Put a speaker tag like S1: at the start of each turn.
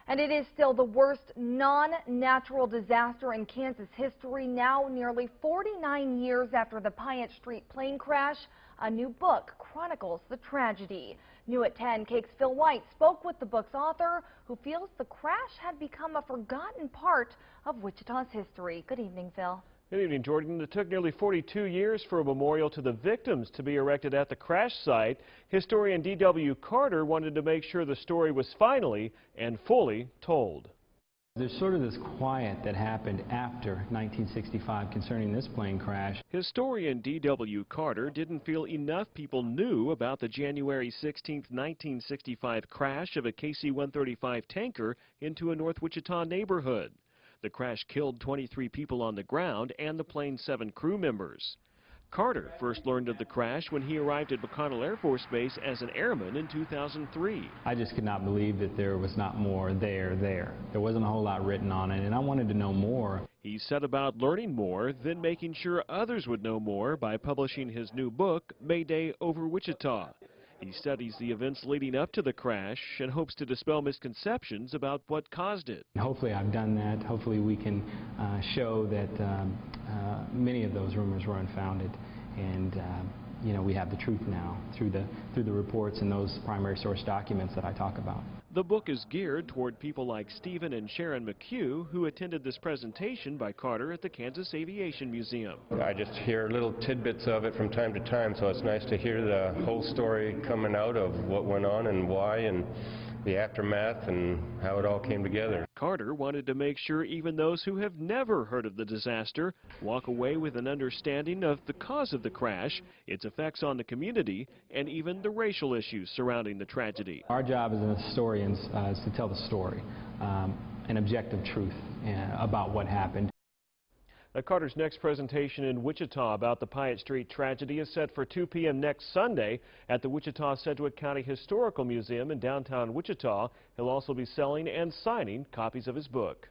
S1: And it is still the worst non-natural disaster in Kansas history. Now, nearly 49 years after the Piatt Street plane crash, a new book chronicles the tragedy. New at 10, KAKE's Phil White spoke with the book's author, who feels the crash had become a forgotten part of Wichita's history. Good evening, Phil.
S2: Good evening, Jordan. It took nearly 42 years for a memorial to the victims to be erected at the crash site. Historian D.W. Carter wanted to make sure the story was finally and fully told.
S3: There's sort of this quiet that happened after 1965 concerning this plane crash.
S2: Historian D.W. Carter didn't feel enough people knew about the January 16, 1965 crash of a KC-135 tanker into a North Wichita neighborhood. The crash killed 23 people on the ground and the plane's 7 crew members. Carter first learned of the crash when he arrived at McConnell Air Force Base as an airman in 2003.
S3: I just could not believe that there was not more there. There wasn't a whole lot written on it, and I wanted to know more.
S2: He set about learning more, then making sure others would know more by publishing his new book, Mayday Over Wichita. He studies the events leading up to the crash and hopes to dispel misconceptions about what caused it.
S3: Hopefully I've done that. Hopefully we can show that many of those rumors were unfounded, and you know, we have the truth now through the reports and those primary source documents that I talk about.
S2: The book is geared toward people like Stephen and Sharon McHugh, who attended this presentation by Carter at the Kansas Aviation Museum.
S4: I just hear little tidbits of it from time to time, so it's nice to hear the whole story coming out of what went on and why, and the aftermath and how it all came together.
S2: Carter wanted to make sure even those who have never heard of the disaster walk away with an understanding of the cause of the crash, its effects on the community, and even the racial issues surrounding the tragedy.
S3: Our job as historians is to tell the story, an objective truth about what happened.
S2: Carter's next presentation in Wichita about the Piatt Street tragedy is set for 2 p.m. next Sunday at the Wichita-Sedgwick County Historical Museum in downtown Wichita. He'll also be selling and signing copies of his book.